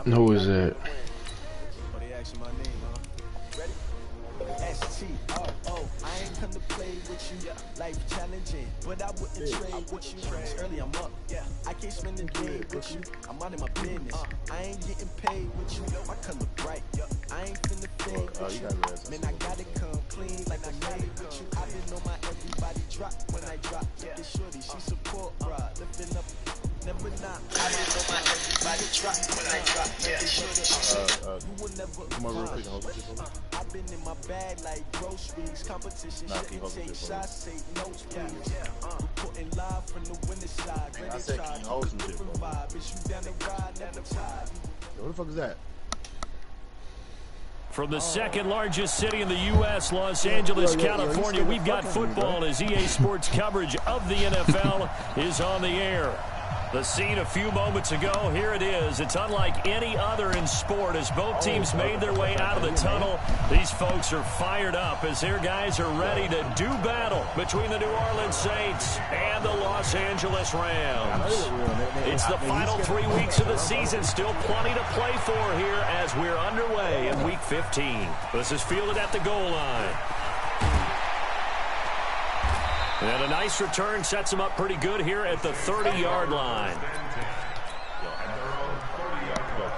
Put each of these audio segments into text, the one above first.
Who is it? STRO. I ain't come to play with you. Life challenging, but I wouldn't trade with you. Early I'm up. I can't spend the day with you. I'm out of my business. I ain't getting paid with you. My color bright. I ain't finna fade with you. Man, I gotta come clean like I made with you. I didn't know my everybody drop when I drop. It's shorty, she support, bruh. Lifting up. Never not. I didn't know my everybody drop when I drop. You will never come on, real quick and hold this for me. I've been in my bag like groceries. Competition shouldn't take shots, say no please. Reporting live from the winning side. I said King hold some shit for me. Bitch, you down the ride, never tired. Yo, what the fuck is that? From the second largest city in the U.S., Los Angeles, California, we've got football as EA Sports coverage of the NFL is on the air. The scene a few moments ago, here it is. It's unlike any other in sport as both teams made their way out of the tunnel. These folks are fired up as their guys are ready to do battle between the New Orleans Saints and the Los Angeles Rams. It's the final 3 weeks of the season. Still plenty to play for here as we're underway in Week 15. This is fielded at the goal line. And a nice return sets him up pretty good here at the 30-yard line.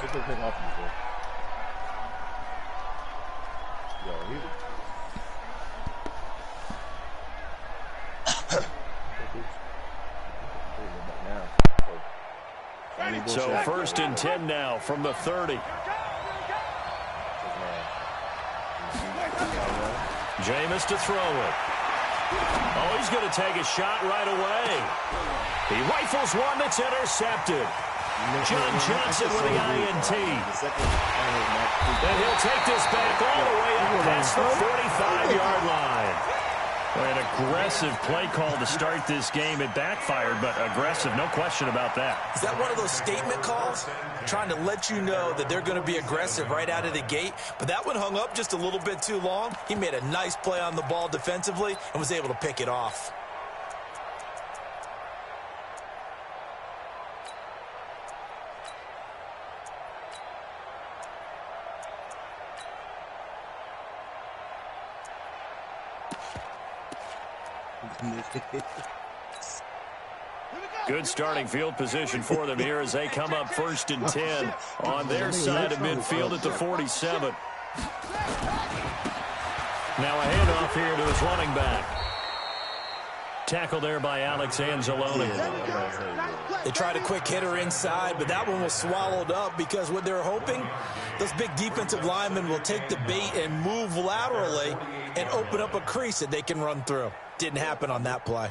Get this thing off me, bro. So 1st and 10 now from the 30. Jameis to throw it. Oh, he's going to take a shot right away. He rifles one that's intercepted. John Johnson with the INT. And he'll take this back all the way up past the 45-yard line. An aggressive play call to start this game. It backfired, but aggressive, no question about that. Is that one of those statement calls? Trying to let you know that they're going to be aggressive right out of the gate. But that one hung up just a little bit too long. He made a nice play on the ball defensively and was able to pick it off. Good starting field position for them here as they come up 1st and 10 on their side of midfield at the 47. Now a handoff here to his running back. Tackle there by Alex Anzalone. They tried a quick hitter inside, but that one was swallowed up because what they're hoping, those big defensive linemen will take the bait and move laterally and open up a crease that they can run through. Didn't happen on that play.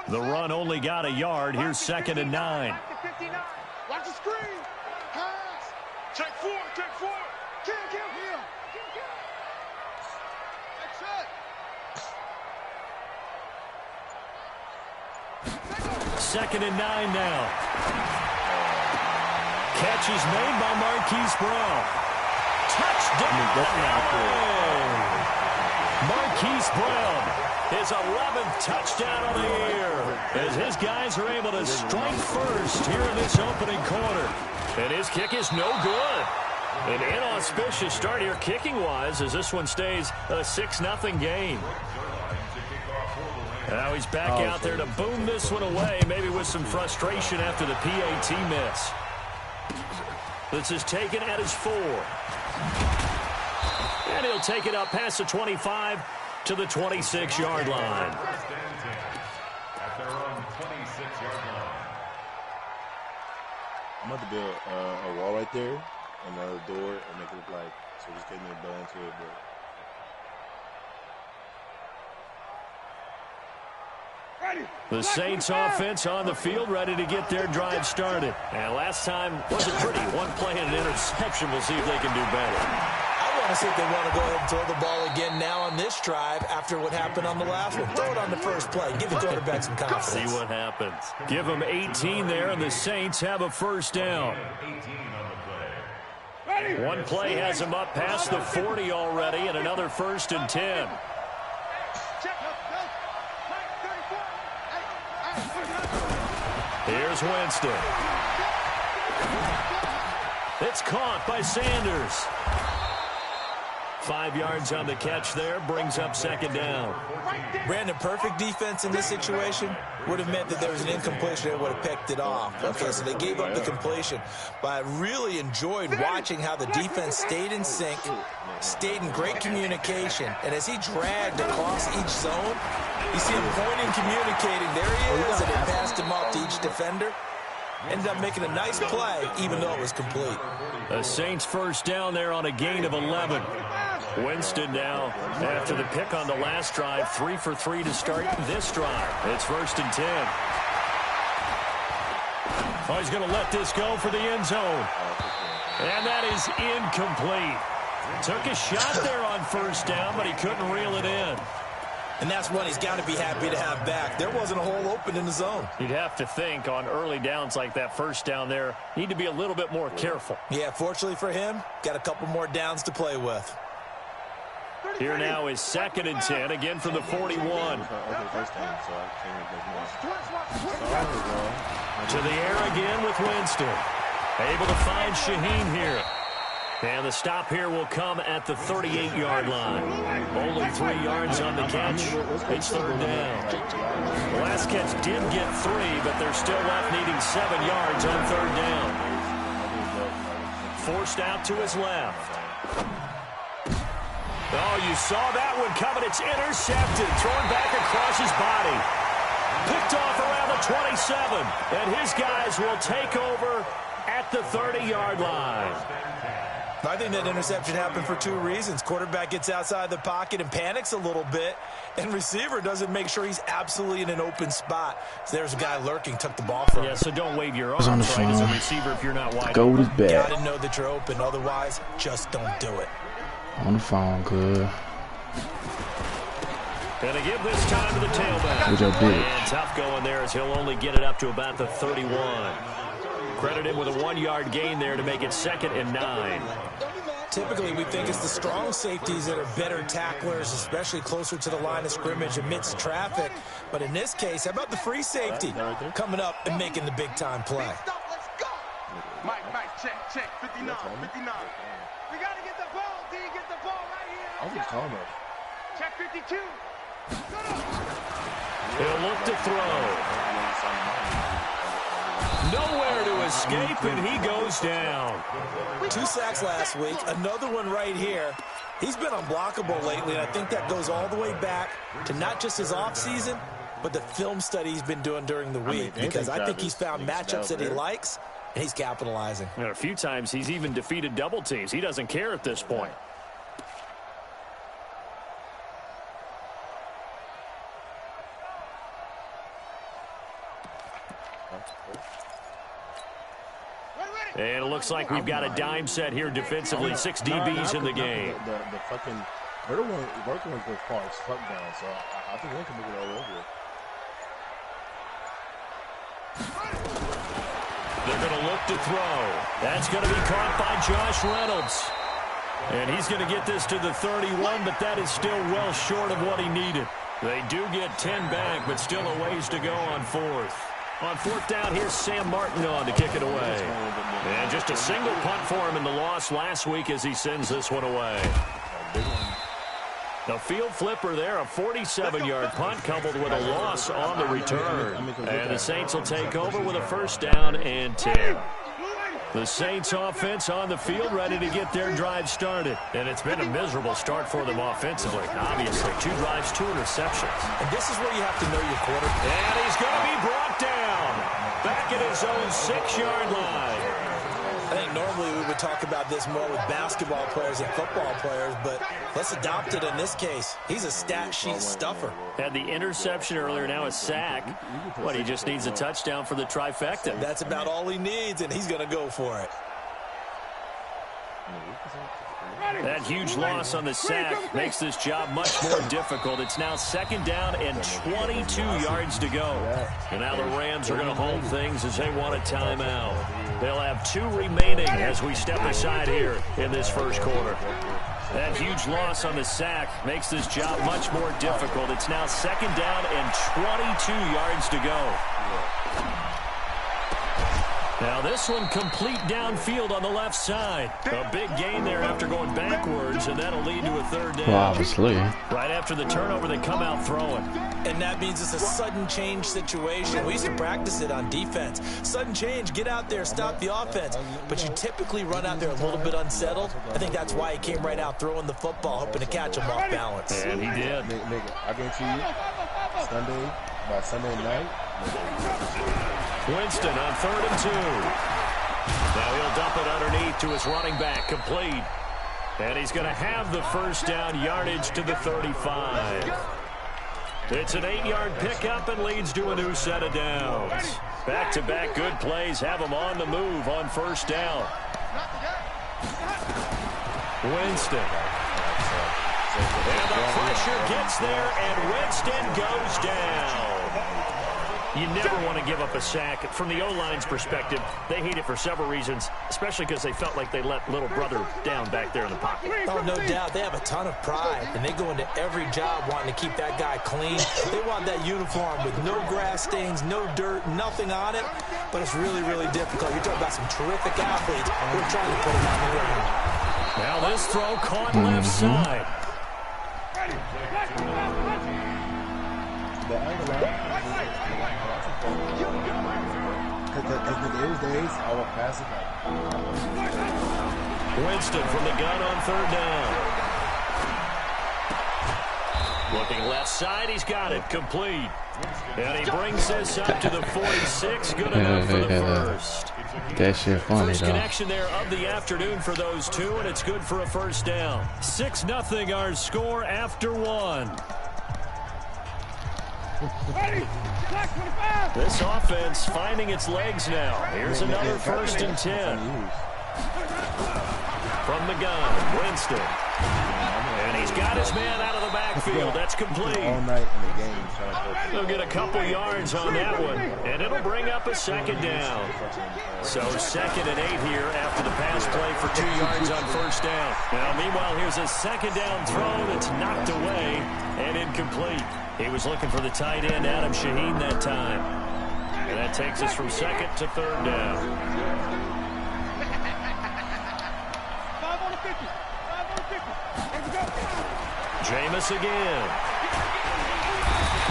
The run only got a yard. Here's 2nd and 9. Watch the screen. Pass. Check forward. Kill him. That's it. 2nd and 9 now. Catch is made by Marquise Brown. Touchdown! Marquise Brown, his 11th touchdown of the year, as his guys are able to strike first here in this opening quarter. And his kick is no good. An inauspicious start here kicking-wise as this one stays a 6-0 game. Now he's back out there to boom this one away, maybe with some frustration after the PAT miss. This is taken at his 4. And he'll take it up past the 25 to the 26-yard line. I'm about to build a wall right there, another door, and make it look like, so just getting a bell into it, but. The Saints offense on the field, ready to get their drive started. And last time wasn't pretty. One play and an interception. We'll see if they can do better. I want to see if they want to go ahead and throw the ball again now on this drive after what happened on the last one. Throw it on the first play. Give the quarterback some confidence. See what happens. Give them 18 there, and the Saints have a first down. One play has them up past the 40 already, and another 1st and 10. Here's Winston. It's caught by Sanders. 5 yards on the catch there, brings up second down. Brandon, perfect defense in this situation would have meant that there was an incompletion that would have picked it off. Okay, so they gave up the completion. But I really enjoyed watching how the defense stayed in sync, stayed in great communication. And as he dragged across each zone, you see him pointing, communicating. There he is, and he passed him off to each defender. Ended up making a nice play, even though it was complete. The Saints first down there on a gain of 11. Winston now, after the pick on the last drive, 3 for 3 to start this drive. It's 1st and 10. Oh, he's going to let this go for the end zone. And that is incomplete. Took a shot there on first down, but he couldn't reel it in. And that's one he's got to be happy to have back. There wasn't a hole open in the zone. You'd have to think on early downs like that first down there, need to be a little bit more careful. Yeah, fortunately for him, got a couple more downs to play with. Here now is 2nd and 10, again from the 41. To the air again with Winston. Able to find Shaheen here. And the stop here will come at the 38-yard line. Only 3 yards on the catch. It's 3rd down. The last catch did get 3, but they're still left needing 7 yards on 3rd down. Forced out to his left. Oh, you saw that one coming. It's intercepted. Thrown back across his body. Picked off around the 27. And his guys will take over at the 30-yard line. I think that interception happened for 2 reasons. Quarterback gets outside the pocket and panics a little bit, and receiver doesn't make sure he's absolutely in an open spot. So there's a guy lurking, took the ball from him. Yeah, so don't wave your arms right as a receiver if you're not wide. Go with his bag. Got to know that you're open. Otherwise, just don't do it. On the phone, good. Gonna give this time to the tailback. Good job, big. And tough going there as he'll only get it up to about the 31. Credit him with a 1-yard gain there to make it 2nd and 9. Typically, we think it's the strong safeties that are better tacklers, especially closer to the line of scrimmage amidst traffic. But in this case, how about the free safety coming up and making the big-time play? Let's go. Mike, check. 59. We got to get the ball, D. Get the ball right here. I was just talking about. Check 52. He'll look to throw. Nowhere to escape, and he goes down. 2 sacks last week, another one right here. He's been unblockable lately, and I think that goes all the way back to not just his offseason, but the film study he's been doing during the week, because I think he's found matchups that he likes, and he's capitalizing. And a few times he's even defeated double teams. He doesn't care at this point. And it looks like we've got a dime set here defensively. 6 DBs in the game. The fucking they're working with far as fuck down, so I think they can make it all over. They're going to look to throw. That's going to be caught by Josh Reynolds. And he's going to get this to the 31, but that is still well short of what he needed. They do get 10 back, but still a ways to go on 4th. On 4th down, here's Sam Martin on to kick it away. And just a single punt for him in the loss last week as he sends this one away. The field flipper there, a 47-yard punt coupled with a loss on the return. And the Saints will take over with a 1st down and 10. The Saints offense on the field ready to get their drive started. And it's been a miserable start for them offensively. Obviously, 2 drives, 2 interceptions. And this is where you have to know your quarterback. And he's going to be brought down. Back at his own 6-yard line. I think normally we would talk about this more with basketball players and football players, but let's adopt it in this case. He's a stat sheet stuffer. Had the interception earlier, now a sack. What, he just needs a touchdown for the trifecta. That's about all he needs, and he's going to go for it. That huge loss on the sack makes this job much more difficult. It's now 2nd down and 22 yards to go. And now the Rams are going to hold things as they want a timeout. They'll have 2 remaining as we step aside here in this first quarter. That huge loss on the sack makes this job much more difficult. It's now 2nd down and 22 yards to go. Now this one complete downfield on the left side. A big gain there after going backwards, and that'll lead to a third down. Well, obviously. Right after the turnover, they come out throwing. And that means it's a sudden change situation. We used to practice it on defense. Sudden change, get out there, stop the offense. But you typically run out there a little bit unsettled. I think that's why he came right out throwing the football, hoping to catch him off balance. And he did. Nigga, I guarantee you, by Sunday night, Winston on 3rd and 2. Now he'll dump it underneath to his running back, complete. And he's going to have the first down, yardage to the 35. It's an 8-yard pickup and leads to a new set of downs. Back-to-back good plays have him on the move on first down. Winston. And the pressure gets there, and Winston goes down. You never want to give up a sack. From the O-line's perspective, they hate it for several reasons, especially because they felt like they let little brother down back there in the pocket. Oh, no doubt. They have a ton of pride, and they go into every job wanting to keep that guy clean. They want that uniform with no grass stains, no dirt, nothing on it, but it's really, really difficult. You're talking about some terrific athletes who are trying to put him on the ground. Now this throw caught left side. Because those days, I will pass it back. Winston from the gun on 3rd down. Looking left side, he's got it, complete. And he brings this up to the 46, good enough for the first. That shit funny, First though. connection there of the afternoon for those two, and it's good for a first down. 6-0 our score after 1. This offense finding its legs now. Here's another 1st and 10. From the gun, Winston. And he's got his man out of the backfield. That's complete. All night in the game. They'll get a couple yards on that one, and it'll bring up a 2nd down. So 2nd and 8 here after the pass play for 2 yards on first down. Now, meanwhile, here's a 2nd down throw that's knocked away and incomplete. He was looking for the tight end, Adam Shaheen, that time. And that takes us from 2nd to 3rd down. 5 on the 50. 5 on the 50. Let's go. Jameis again.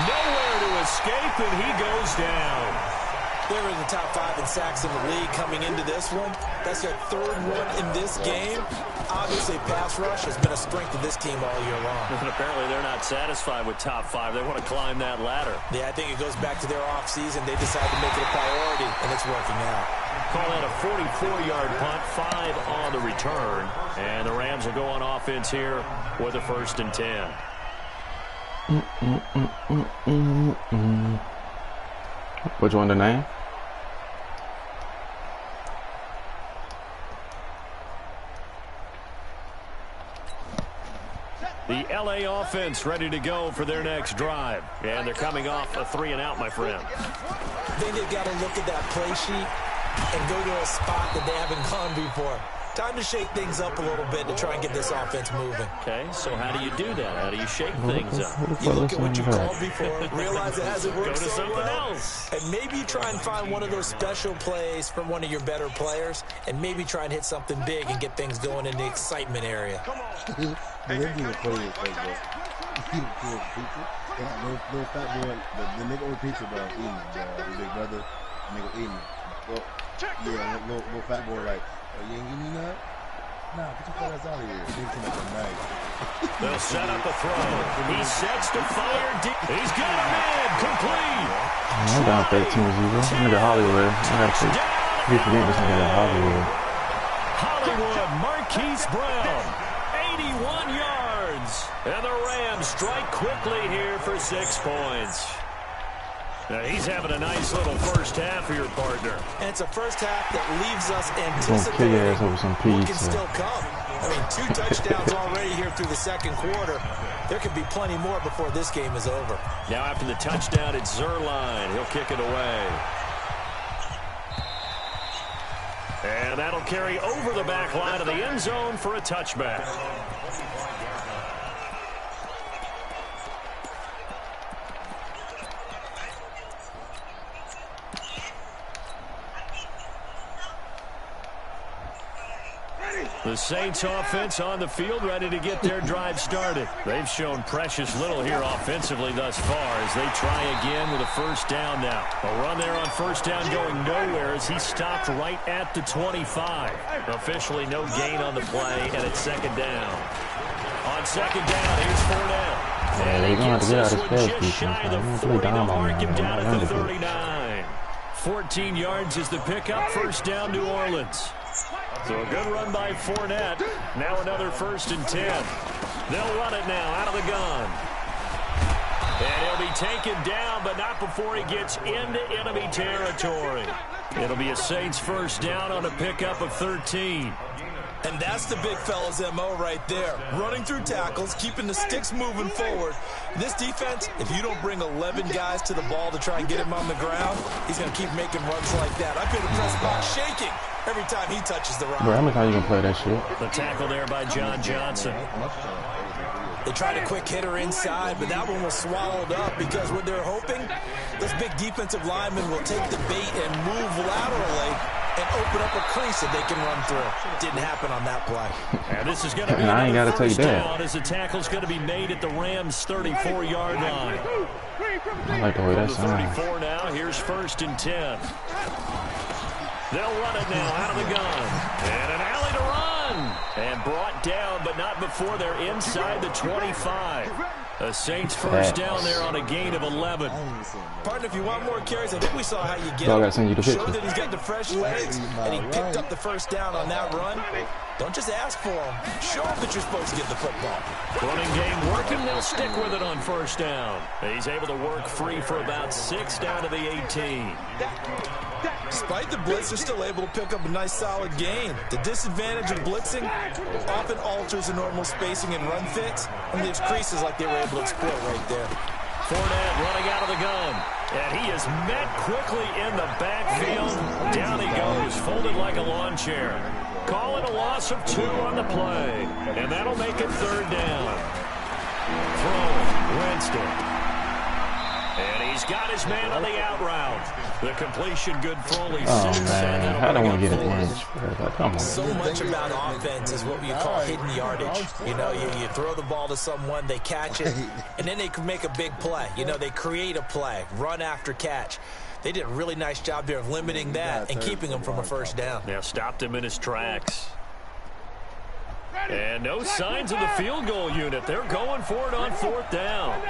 Nowhere to escape, and he goes down. They were in the top 5 in sacks in the league coming into this one. That's their 3rd one in this game. Obviously, pass rush has been a strength of this team all year long. And apparently they're not satisfied with top 5. They want to climb that ladder. Yeah, I think it goes back to their offseason. They decided to make it a priority, and it's working out. Call that a 44-yard punt, 5 on the return. And the Rams will go on offense here with a 1st and 10. Which one the name? The L.A. offense ready to go for their next drive. And they're coming off a 3-and-out, my friend. Then they've got to look at that play sheet and go to a spot that they haven't gone before. Time to shake things up a little bit to try and get this offense moving. Okay, so how do you do that? How do you shake things up? You look at what you called before, realize it hasn't worked Go to so something well, else. and maybe you try and find one of those special plays from one of your better players, and maybe try and hit something big and get things going in the excitement area. No fat boy, the nigga on pizza, bro, eating it, bro. His big brother, the nigga eating it. Well, yeah, little fat boy, like, oh, you ain't give me that? Nah, get your fat ass out of here. They come up nice. They'll set up a throw. He sets to fire deep. He's got a man complete. I'm down 13-0. Nigga Hollywood. I gotta keep forgetting this nigga at Hollywood. Hollywood, Marquise Brown, 81 yards. And the Rams strike quickly here for 6 points. Now he's having a nice little first half for your partner. And it's a first half that leaves us Some pig ass anticipating over some what can pizza. still come. I mean, 2 touchdowns already here through the second quarter. There could be plenty more before this game is over. Now after the touchdown, it's Zuerlein. He'll kick it away. And that'll carry over the back line of the end zone for a touchback. The Saints offense on the field, ready to get their drive started. They've shown precious little here offensively thus far as they try again with a first down now. A run there on first down going nowhere as he stopped right at the 25. Officially no gain on the play, and it's second down. On second down, here's Fournette. Yeah, they're going to get out of space defense. Shy of the 40 to mark him down at the 39. 14 yards is the pickup. First down, New Orleans. So a good run by Fournette. Now another 1st and 10. They'll run it now out of the gun. And he'll be taken down, but not before he gets into enemy territory. It'll be a Saints first down on a pickup of 13. And that's the big fella's MO right there. Running through tackles, keeping the sticks moving forward. This defense, if you don't bring 11 guys to the ball to try and get him on the ground, he's going to keep making runs like that. I feel the press box shaking every time he touches the rock. Bro, how many times you gonna play that shit? The tackle there by John Johnson. They tried a quick hitter inside, but that one was swallowed up because what they're hoping, those big defensive linemen will take the bait and move laterally and open up a crease that they can run through. Didn't happen on that play. And this is going to be I ain't gotta take that. down as the tackle's going to be made at the Rams' 34-yard line. I like the way that sounds. 34 now. Here's 1st and 10. They'll run it now out of the gun. And an alley to run. And brought down, but not before they're inside the 25. The Saints first down there on a gain of 11. Partner, if you want more carries, I think we saw how you get So I him. gotta send you the Show picture. that he's got the fresh legs, and he picked up the first down on that run. Don't just ask for him. Show him that you're supposed to get the football. Running game working. They'll stick with it on first down. He's able to work free for about 6 down to the 18. Despite the blitz, they're still able to pick up a nice solid gain. The disadvantage of blitzing often alters the normal spacing and run fits and leaves creases like they were able to exploit right there. Fournette running out of the gun. And he is met quickly in the backfield. Down he goes, folded like a lawn chair. Calling a loss of 2 on the play. And that'll make it 3rd down. Throwing, Winston. And he's got his man on the out route. The completion good for only 6. Oh man, I don't want to get an inch. Like, come on. So much about offense is what you call hidden yardage. You know, you throw the ball to someone, they catch it, and then they can make a big play. You know, they create a play, run after catch. They did a really nice job there of limiting that and keeping him from a first down. Now stopped him in his tracks. And no signs of the field goal unit. They're going for it on 4th down.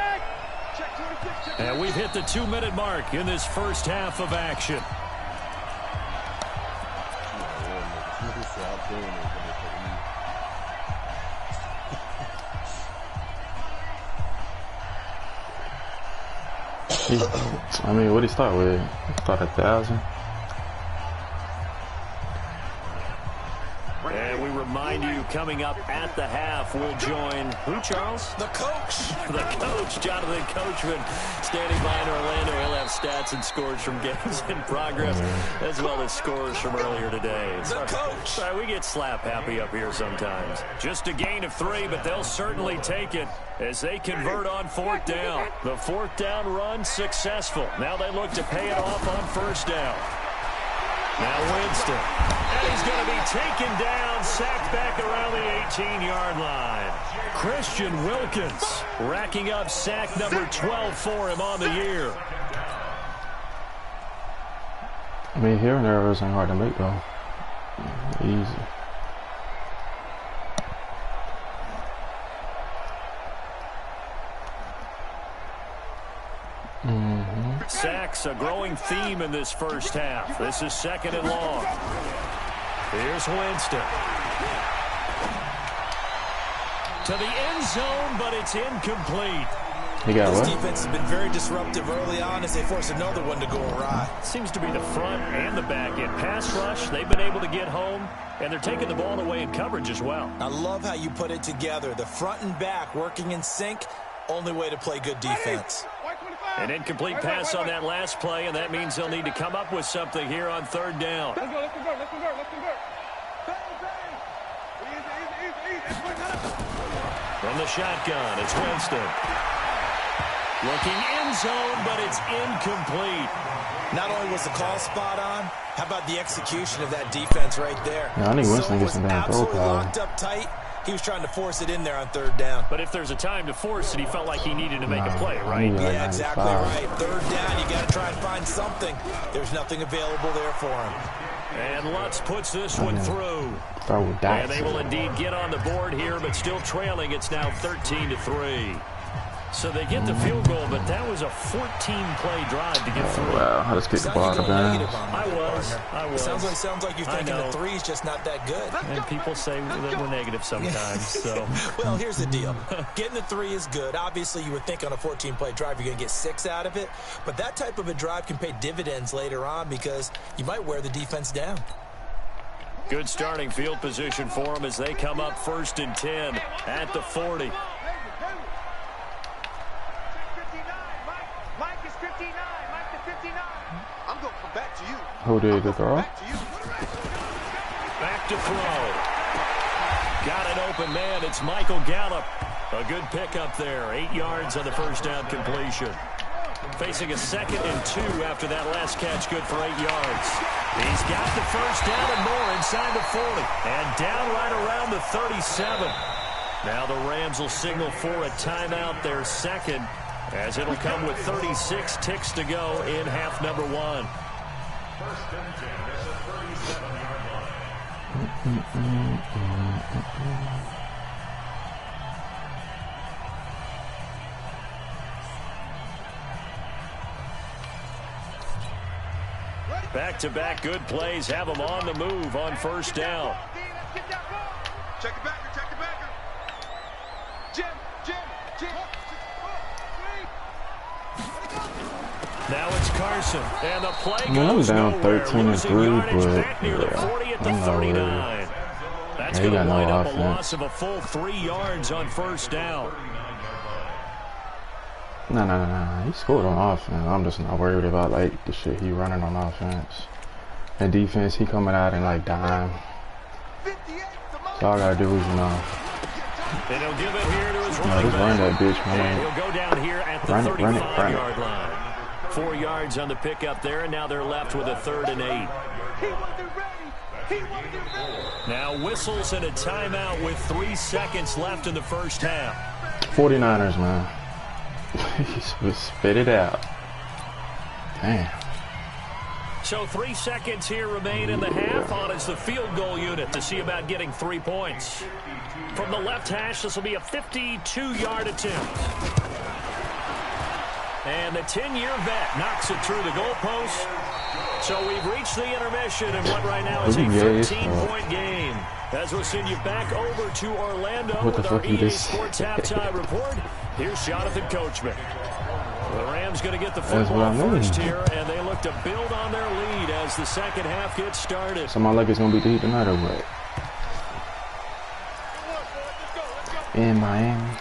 And we've hit the 2-minute mark in this first half of action. I mean, what did he start with? Start 1,000. And we remind you, coming up at the half, we'll join who, Charles? The coach. The coach, Jonathan Coachman, standing by in Orlando. He'll have stats and scores from games in progress, as well as scores from earlier today. The coach. Sorry, we get slap happy up here sometimes. Just a gain of 3, but they'll certainly take it as they convert on 4th down. The 4th down run successful. Now they look to pay it off on 1st down. Now Winston. And he's going to be taken down, sacked back around the 18-yard line. Christian Wilkins racking up sack number 12 for him on the year. I mean, here and there isn't hard to make though. Easy. Sacks, a growing theme in this first half. This is 2nd and long. Here's Winston. To the end zone, but it's incomplete. He got This what? defense has been very disruptive early on as they force another one to go awry. Seems to be the front and the back end. Pass rush, they've been able to get home, and they're taking the ball away in coverage as well. I love how you put it together. The front and back working in sync. Only way to play good defense. An incomplete pass on that last play, and that means they'll need to come up with something here on 3rd down. Let's convert. From the shotgun, it's Winston. Looking end zone, but it's incomplete. Not only was the call spot on, how about the execution of that defense right there? Yeah, I need Winston to get some damn throw power. Locked up tight. He was trying to force it in there on third down. But if there's a time to force it, he felt like he needed to make a play, right? Yeah, exactly right. Third down, you got to try and find something. There's nothing available there for him. And Lutz puts this one through. And they will indeed get on the board here, but still trailing. It's now 13-3. So they get the field goal, but that was a 14-play drive to get through. Wow, I just kicked the ball down. I was. Sounds like you're thinking the three's just not that good. And people say that we're negative sometimes. So, well, here's the deal. Getting the three is good. Obviously, you would think on a 14-play drive you're going to get 6 out of it. But that type of a drive can pay dividends later on because you might wear the defense down. Good starting field position for them as they come up 1st and 10 at the 40. Who did the throw? Back to throw. Got an open man. It's Michael Gallup. A good pickup there. 8 yards on the first down completion. Facing a 2nd and 2 after that last catch. Good for 8 yards. He's got the first down and more inside the 40. And down right around the 37. Now the Rams will signal for a timeout, their second, as it'll come with 36 ticks to go in half number 1. First and 10 at the 37-yard line. Back-to-back good plays have them on the move on first down. Check it back, check it back. Jim. Now it's Carson, and the play I'm goes down nowhere. 13-3, but Back near the 40 at the 39. That's going to wind up a loss of a full 3 yards on first down. No. He scored on offense. I'm just not worried about like the shit he running on offense. And defense, he coming out and like dime. So all I gotta do is, you know. And he'll give it here to his Just run that bitch, man. And he'll go down here at the 35-yard line. 4 yards on the pickup there, and now they're left with a 3rd and 8. Now whistles and a timeout with 3 seconds left in the first half. 49ers, man. Spit it out. Damn. So 3 seconds here remain in the half. On is the field goal unit to see about getting 3 points. From the left hash, this will be a 52-yard attempt. And the 10-year vet knocks it through the goalpost. So we've reached the intermission in what right now is a 13-point game. As we'll send you back over to Orlando with our EA Sports halftime report. Here's Jonathan Coachman. The Rams going to get the football first here, and they look to build on their lead as the second half gets started. So my luck is going to beat the Heat tonight or what? In Miami.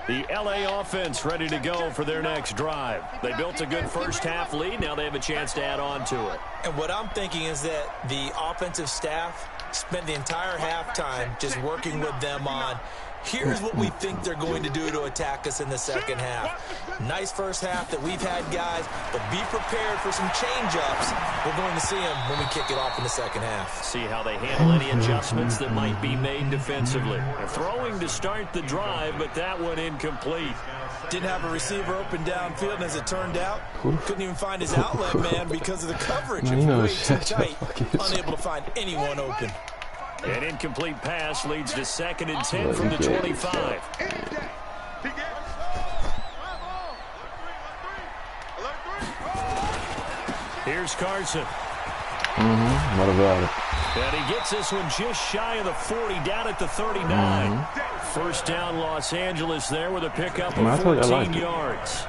The LA offense ready to go for their next drive. They built a good first half lead. Now they have a chance to add on to it. And what I'm thinking is that the offensive staff spent the entire halftime just working with them on, here's what we think they're going to do to attack us in the second half. Nice first half that we've had, guys, but be prepared for some change-ups. We're going to see them when we kick it off in the second half. See how they handle any adjustments that might be made defensively. They're throwing to start the drive, but that one incomplete. Didn't have a receiver open downfield, and as it turned out, couldn't even find his outlet man because of the coverage. It was way too tight, unable to find anyone open. An incomplete pass leads to 2nd and 10 from the 25. Here's Carson. What about it? And he gets this one just shy of the 40, down at the 39. First down, Los Angeles there with a pickup of 14 yards.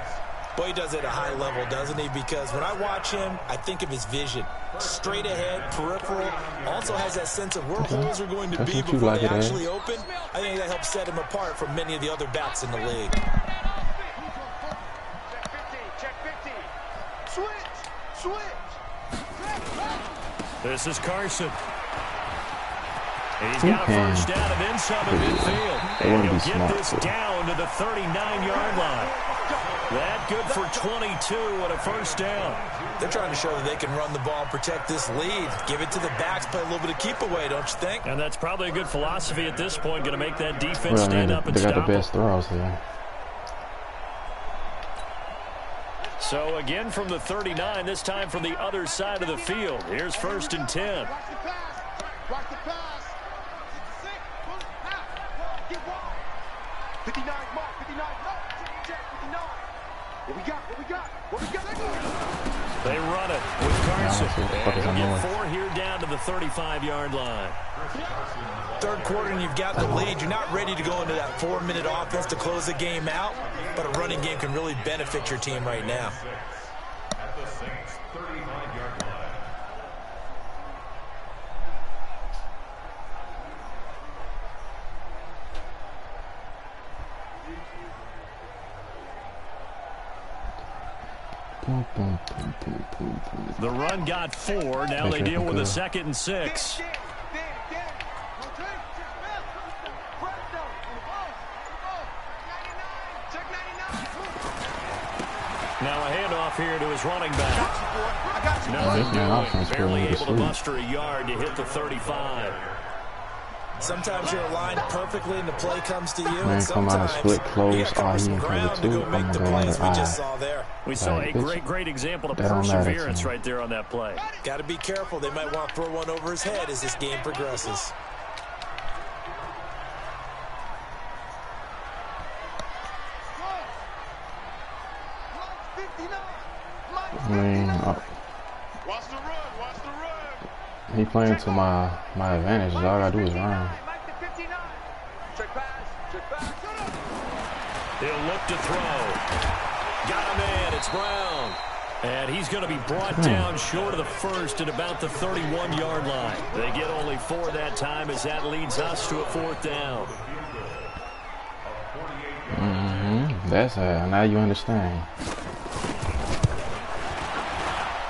Boy, he does it at a high level, doesn't he? Because when I watch him, I think of his vision. Straight ahead, peripheral. Also has that sense of where holes are going to be before they actually open. I think that helps set him apart from many of the other backs in the league. This is Carson. He's got a first down and then some in midfield. And he'll get this down to the 39-yard line. That good for 22 and a first down. They're trying to show that they can run the ball and protect this lead. Give it to the backs, play a little bit of keep away, don't you think? And that's probably a good philosophy at this point, going to make that defense stand up and stop. They got the best throws here. So again from the 39, this time from the other side of the field. Here's 1st and 10. Watch the pass. 59, mark, 59, check, 59. What we got? They run it with Carson. And he'll get 4 here down to the 35-yard line. Third quarter and you've got the lead. You're not ready to go into that 4-minute offense to close the game out, but a running game can really benefit your team right now. At the Saints' 35-yard line. The run got 4. Now they deal with a 2nd and 6. Now a handoff here to his running back. Nothing doing. Barely able to muster a yard to hit the 35. Sometimes you're aligned perfectly and the play comes to you. Man, and sometimes split close, you got to cover some ground to go make the plays we just saw there. We saw a great example of perseverance right there on that play. Got to be careful. They might want to throw one over his head as this game progresses. Watch the run. He playing to my advantage. All I gotta do is run. He'll look to throw. Got a man. It's Brown. And he's going to be brought down short of the first at about the 31-yard line. They get only 4 that time as that leads us to a 4th down. That's how. Now you understand.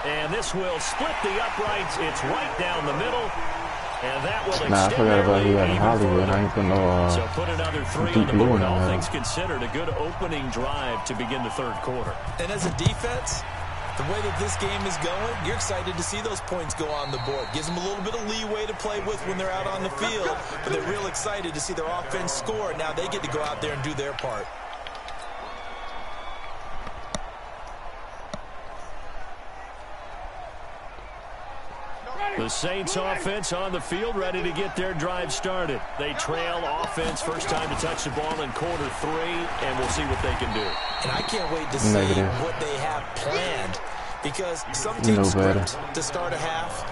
And this will split the uprights. It's right down the middle. And that will extend I forgot about you in Hollywood. I ain't put no so put another 3 on the board. All things considered, a good opening drive to begin the 3rd quarter. And as a defense, the way that this game is going, you're excited to see those points go on the board. Gives them a little bit of leeway to play with when they're out on the field. But they're real excited to see their offense score. Now they get to go out there and do their part. The Saints offense on the field, ready to get their drive started. They trail offense, first time to touch the ball in quarter 3, and we'll see what they can do. And I can't wait to see what they have planned, because some teams script to start a half.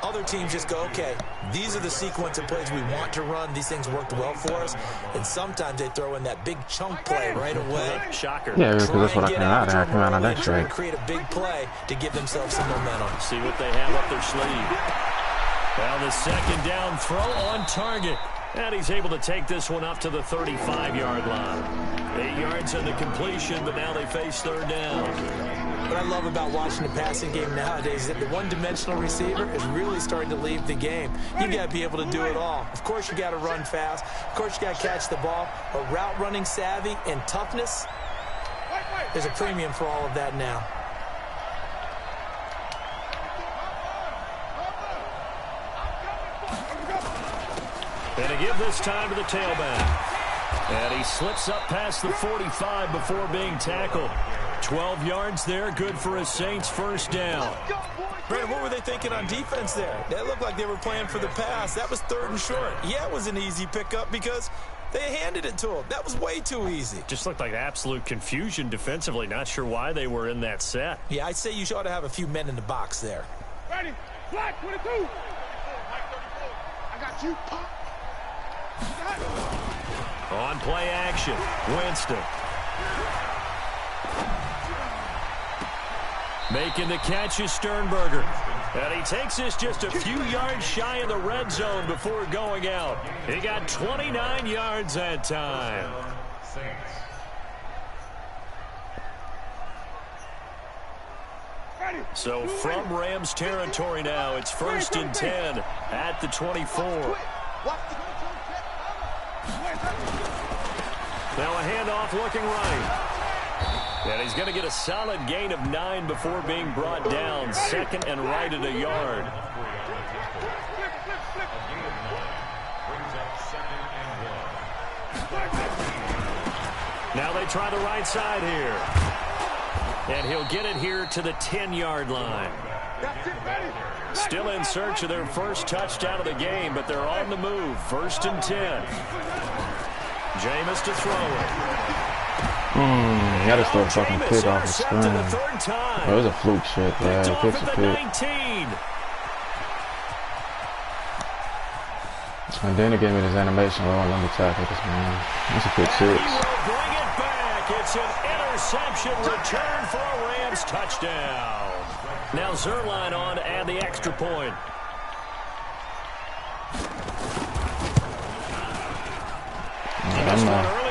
Other teams just go, okay, these are the sequence of plays we want to run. These things worked well for us. And sometimes they throw in that big chunk play right away. Shocker. Yeah, because that's what I came out of. I came out of that try straight. and create a big play to give themselves some momentum. See what they have up their sleeve. Well, the 2nd down throw on target. And he's able to take this one up to the 35-yard line. 8 yards on the completion, but now they face 3rd down. What I love about watching the passing game nowadays is that the one-dimensional receiver is really starting to leave the game. You got to be able to do it all. Of course, you got to run fast. Of course, you got to catch the ball. But route running savvy and toughness, there's a premium for all of that now. And to give this time to the tailback. And he slips up past the 45 before being tackled. 12 yards there, good for a Saints 1st down. Brandon, what were they thinking on defense there? That looked like they were playing for the pass. That was 3rd and short. Yeah, it was an easy pickup because they handed it to him. That was way too easy. Just looked like absolute confusion defensively. Not sure why they were in that set. Yeah, I'd say you ought to have a few men in the box there. Ready? Black 22. I got you, Pop. On play action, Winston. Making the catch is Sternberger. And he takes this just a few yards shy of the red zone before going out. He got 29 yards that time. So from Rams territory now, it's 1st and 10 at the 24. Now a handoff looking right. And he's going to get a solid gain of 9 before being brought down. 2nd and right at a yard. Now they try the right side here. And he'll get it here to the 10-yard line. Still in search of their first touchdown of the game, but they're on the move. 1st and 10. Jameis to throw it. You gotta start fucking pick off the screen. Oh, it was a fluke shit, yeah. Pick's a pick. And then it gave me this animation. Oh, let me tackle this man. That's a pick 6. Bring it back. It's an interception return for a Rams touchdown. Now Zerline on to add the extra point.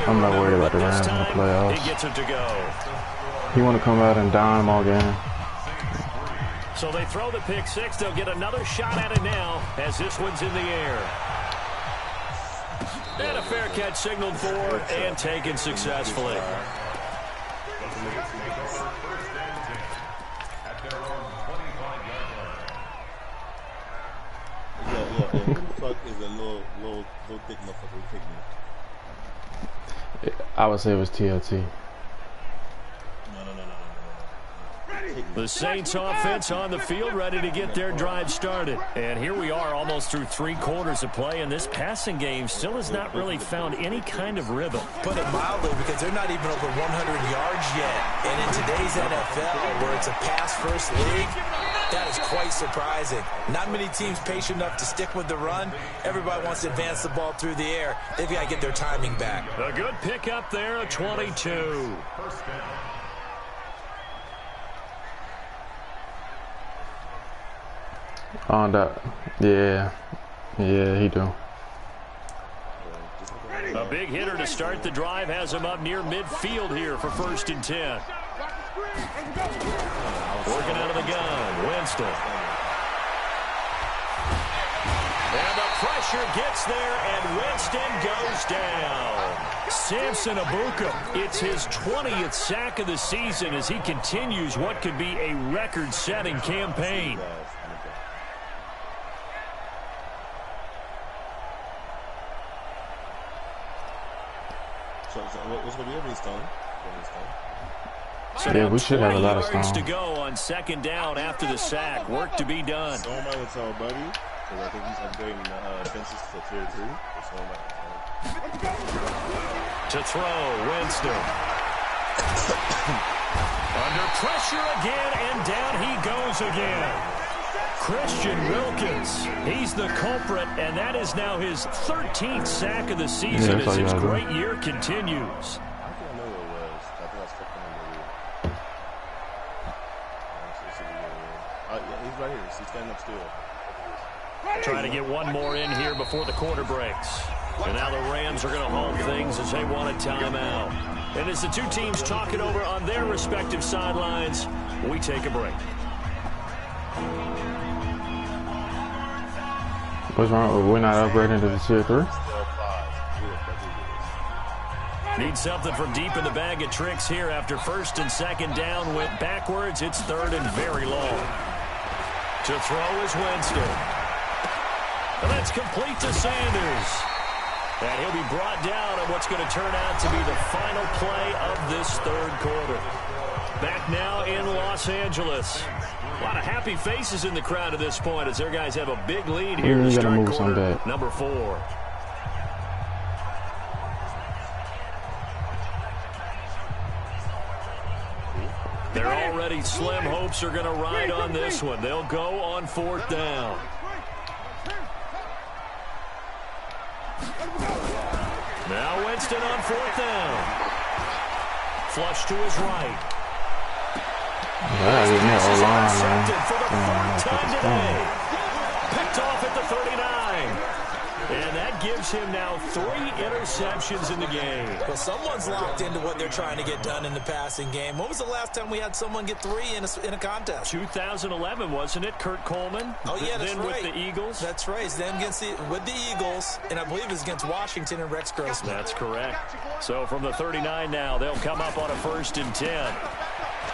I'm not worried about the Rams in the playoffs. He gets it to go. He want to come out and dime all game. So they throw the pick 6. They'll get another shot at it now as this one's in the air. And a fair catch signaled for and taken successfully. Who the fuck is a little thick motherfucker kicking? I would say it was TLT. No. The Saints offense on the field, ready to get their drive started. And here we are almost through 3 quarters of play, and this passing game still has not really found any kind of rhythm. Put it mildly, because they're not even over 100 yards yet. And in today's NFL, where it's a pass-first league, that is quite surprising. Not many teams patient enough to stick with the run. Everybody wants to advance the ball through the air. They've got to get their timing back. A good pick up there, a 22. On that, yeah, he do. A big hitter to start the drive has him up near midfield here for 1st and 10. Working out of the gun, Winston. And the pressure gets there, and Winston goes down. Samson Abuka, it's his 20th sack of the season as he continues what could be a record-setting campaign. What's going to be every stone? So yeah, we should have a lot of stones to go on 2nd down after the sack. Work to be done. So am I with our buddy, because I think he's upgrading the fences to tier 3. So to throw, Winston. Under pressure again, and down he goes again. Christian Wilkins, he's the culprit, and that is now his 13th sack of the season as his great year continues. He's right here. He's standing up still. Trying to get one more in here before the quarter breaks. And now the Rams are going to hold things as they want a timeout. And as the two teams talk it over on their respective sidelines, we take a break. What's wrong? We're not upgrading to the tier 3? Need something from deep in the bag of tricks here after 1st and 2nd down. Went backwards. It's 3rd and very long. To throw is Winston. And that's complete to Sanders. And he'll be brought down on what's going to turn out to be the final play of this 3rd quarter. Back now in Los Angeles. A lot of happy faces in the crowd at this point as their guys have a big lead here to start quarter number 4. They're already slim hopes are going to ride on this one. They'll go on 4th down. Now Winston on 4th down. Flush to his right. Yeah, intercepted for the 3rd time today. Picked off at the 39. And that gives him now 3 interceptions in the game. Well, someone's locked into what they're trying to get done in the passing game. When was the last time we had someone get 3 in a contest? 2011, wasn't it? Kurt Coleman. Oh, yeah, that's then right. with the Eagles. That's right. Then with the Eagles, and I believe it's against Washington and Rex Grossman. That's correct. So from the 39 now, they'll come up on a 1st and 10.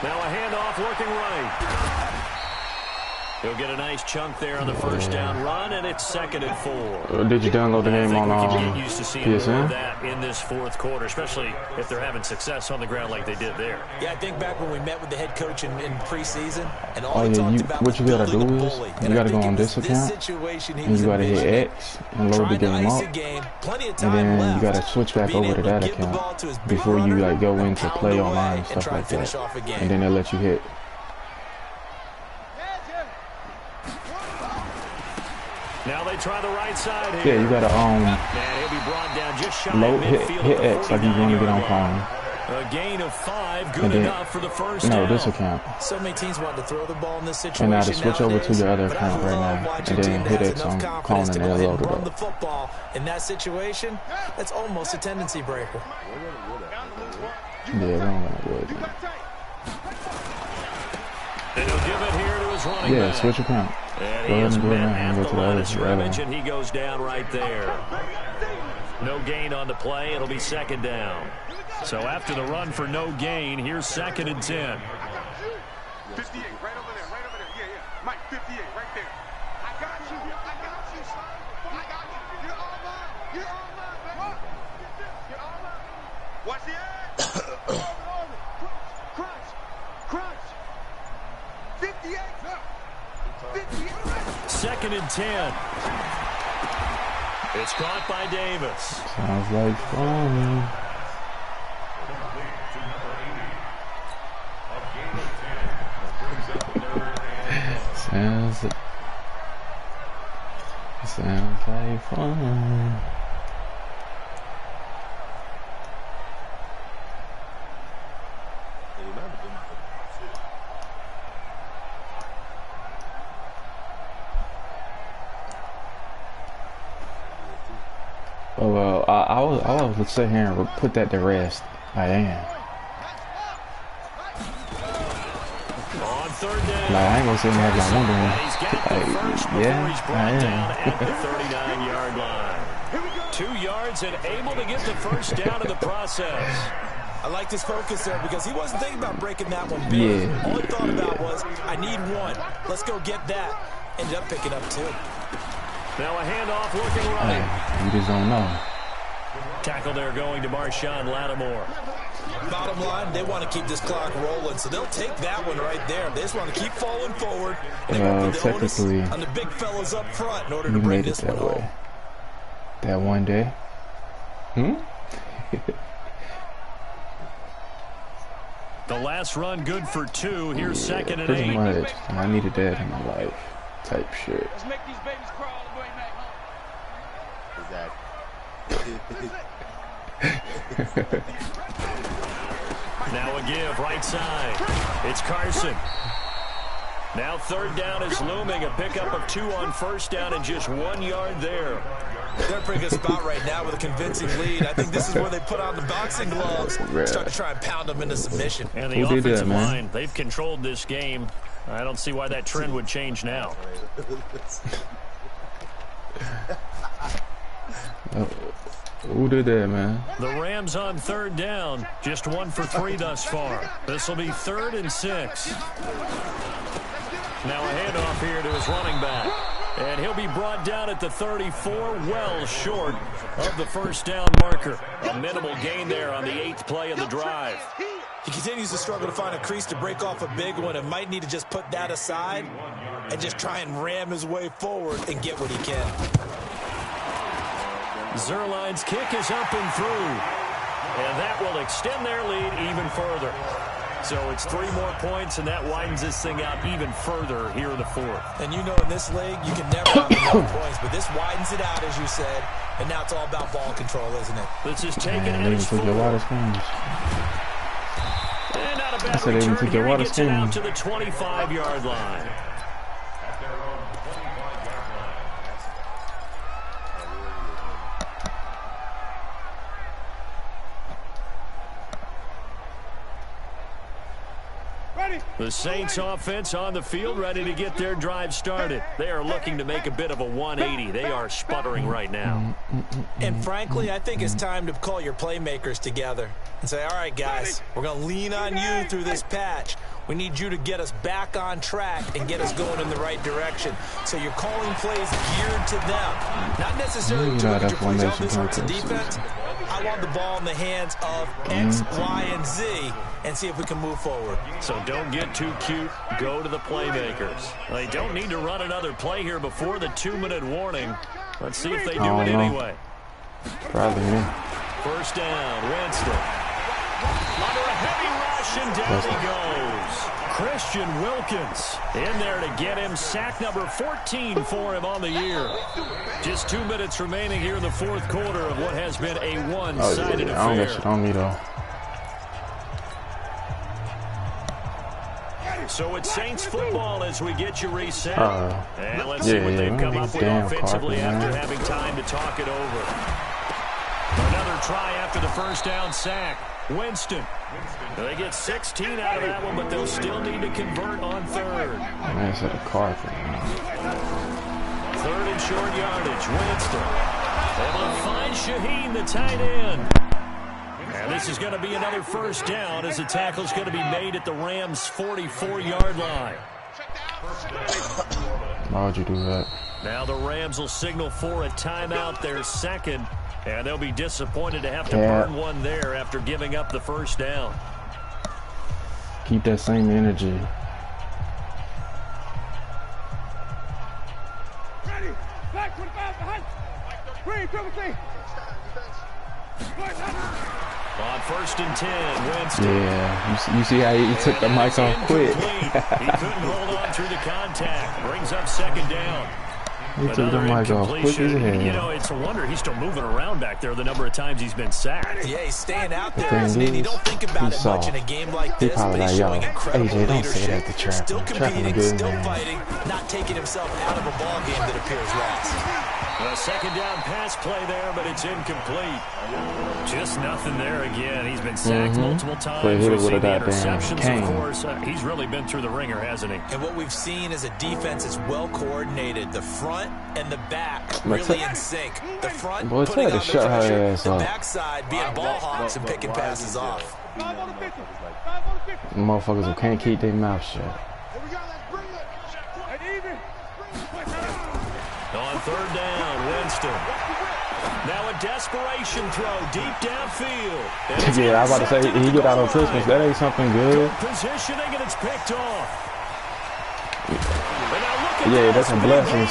Now a handoff looking right. He'll get a nice chunk there on the 1st down run, and it's 2nd and 4. Did you download the game on get used to seeing more of PSN? that in this 4th quarter, especially if they're having success on the ground like they did there. Yeah, I think back when we met with the head coach in preseason, and all Oh, he yeah, talked about what you was gotta do building a is, bully. you And I gotta go think on it was this account, situation he and was you gotta hit envisioning. X and load the Trying to game ice up. a game, plenty of And time then left. you gotta switch back Being over to able that give the ball account to his big before you runner like go and into pound play away online and and stuff try like and finish that. off a game. And then they let you hit. Now they try the right side here. Yeah, you gotta And he'll be brought down just shy load of hit midfield hit at the X like you want to get on 49-yard line. phone. A gain of 5, good And then, enough for the 1st no, down. this account. So many teams want to throw the ball in this situation. And now to switch over to nowadays, your other but I account right love now, watching and a then team hit that has X enough on confidence phone to and go then ahead load and it run the up. football. In that situation, that's almost a tendency breaker. Yeah, we don't want to do it. And he'll give it here to his running Yeah, back. switch account. And Go he ahead is and do it met now and at go the to the line other of scrimmage, one. and he goes down right there. No gain on the play. It'll be 2nd down. So after the run for no gain, here's 2nd and 10. 58, right over there, right over there. Yeah, yeah. Mike, 58, right there. I got you. I got you, son. I got you. You're all mine. You're all mine, baby. You're all mine. Watch the edge. Crunch. Crunch. 58. 58. 2nd and 10. It's caught by Davis. Sounds like fun. Sounds like fun. Oh well, I will sit here and put that to rest. I am. On 3rd down. Like I ain't gonna sit here and have my wondering. He's got the first before Yeah, he's I brought down am. at the 39-yard line. 2 yards and able to get the 1st down in the process. I liked his focus there because he wasn't thinking about breaking that one big. Yeah. All he thought about was, I need 1. Let's go get that. Ended up picking up 2. Now a handoff looking right. Hey, you just don't know. Tackle there going to Marshawn Lattimore. Bottom line, they want to keep this clock rolling, so they'll take that one right there. They just want to keep falling forward, and they want the onus technically, on the big fellas up front in order you to bring made it this one that way. home. That one day. The last run good for 2. Here's 2nd and Pretty 8. much. I needed that in my life. Type shit. Let's make these babies crawl all the way back home. Exactly. Now a give right side. It's Carson. Now 3rd down is looming. A pickup of 2 on 1st down and just 1 yard there. They're in a pretty good spot right now with a convincing lead. I think this is where they put on the boxing gloves, start to try and pound them into submission. And the Who did that, offensive man? line, they've controlled this game. I don't see why that trend would change now. Who did that, man? The Rams on 3rd down, just 1 for 3 thus far. This will be 3rd and 6. Now a handoff here to his running back. And he'll be brought down at the 34, well short of the 1st down marker. A minimal gain there on the 8th play of the drive. He continues to struggle to find a crease to break off a big one and might need to just put that aside and just try and ram his way forward and get what he can. Zerline's kick is up and through. And that will extend their lead even further. So it's 3 more points, and that widens this thing out even further here in the 4th. And you know in this league, you can never have enough points, but this widens it out, as you said, and now it's all about ball control, isn't it? This is taken Man, at they his even took your 4. water spoons. And not a I bad said they even return took your here. He water gets it out spoon. to the 25-yard line. The Saints offense on the field, ready to get their drive started. They are looking to make a bit of a 180. They are sputtering right now. And frankly, I think it's time to call your playmakers together and say, all right, guys, we're going to lean on you through this patch. We need you to get us back on track and get us going in the right direction. So you're calling plays geared to them. Not necessarily 200 plays on this week's defense. I want the ball in the hands of X, Y, and Z and see if we can move forward. So don't get too cute. Go to the playmakers. They don't need to run another play here before the 2-minute warning. Let's see if they do it anyway. Probably me. First down, Winston. Under a heavy rush, and down he goes. Christian Wilkins in there to get him sack number 14 for him on the year. Just 2 minutes remaining here in the fourth quarter of what has been a one-sided affair. I don't get shit on me, though. So it's Saints football as we get you reset. And let's see what they've come up with offensively after having time to talk it over. Another try after the first down sack. Winston. They get 16 out of that one, but they'll still need to convert on third. Man, it's at a car thing. Third and short yardage. Winston able to find Shaheen, the tight end. And this is going to be another first down as the tackle's going to be made at the Rams' 44-yard line. Why would you do that? Now the Rams will signal for a timeout, their second. And they'll be disappointed to have to burn one there after giving up the first down. Keep that same energy. On first and 10, Winston. Yeah, you see how he took the mic off quick. He couldn't hold on through the contact. Brings up second down. He took the mic off quick as hell. You know, it's a wonder he's still moving around back there the number of times he's been sacked. Yeah, he's staying out there, isn't he? You don't think about it much in a game like this, but he's showing incredible AJ, don't leadership. say that to Trap. Still competing, still fighting, not taking himself out of a ball game that appears lost. A second down pass play there, but it's incomplete. Just nothing there again. He's been sacked multiple times. Receiving interceptions, of course. He's really been through the ringer, hasn't he? And what we've seen is a defense is well coordinated. The front and the back really in sync. The front putting on the pressure, the backside being ball hawks and picking passes off. Motherfuckers who can't keep their mouth shut. On third down, Winston. Now a desperation throw deep downfield. Yeah, I was about to say, he get out on Christmas. That ain't something good. Positioning, and it's picked off. Yeah, that's a blessing.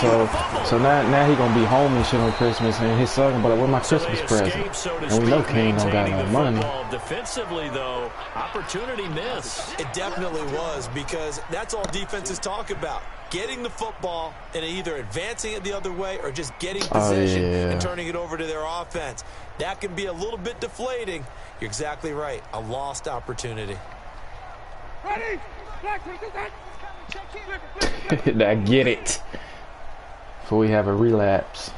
So now he gonna be home and shit on Christmas, and his son gonna be like, "Where's my Christmas present?" So and we know Kane don't got no money. Defensively, though, opportunity miss. It definitely was, because that's all defenses talk about. Getting the football and either advancing it the other way or just getting possession and turning it over to their offense. That can be a little bit deflating. You're exactly right. A lost opportunity. Ready? I get it. Before we have a relapse.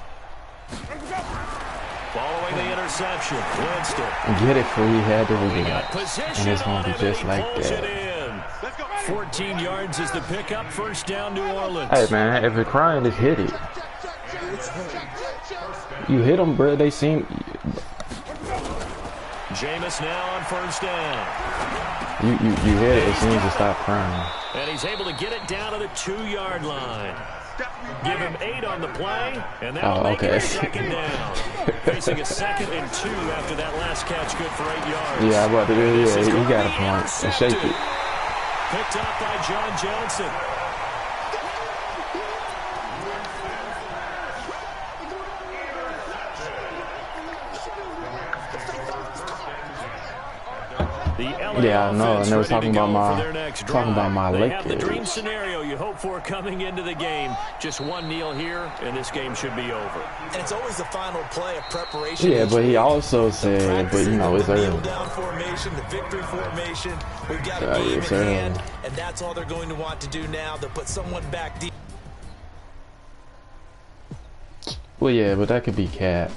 Following the interception, Winston. Get it before we had the relapse. And it's going to be just like that. 14 yards is the pickup. First down, New Orleans. Hey, man, if it's crying, just hit it. You hit them, bro. They seem... Jameis now on first down. You hit it as soon as you stop crying. And he's able to get it down to the 2-yard line. Give him 8 on the play, and that'll make it a second down. Facing a 2nd and 2 after that last catch, good for 8 yards. Yeah, but he got a point. And shake it. Picked up by John Johnson. Yeah, I know. And they were talking about my They Lakers. have the dream scenario you hope for coming into the game. Just one kneel here, and this game should be over. And it's always the final play of preparation. Yeah, but he also said, but you know, it's early. The down formation, the victory formation. We've got a game in hand, and that's all they're going to want to do now. They'll put someone back deep. Well, yeah, but that could be Cat.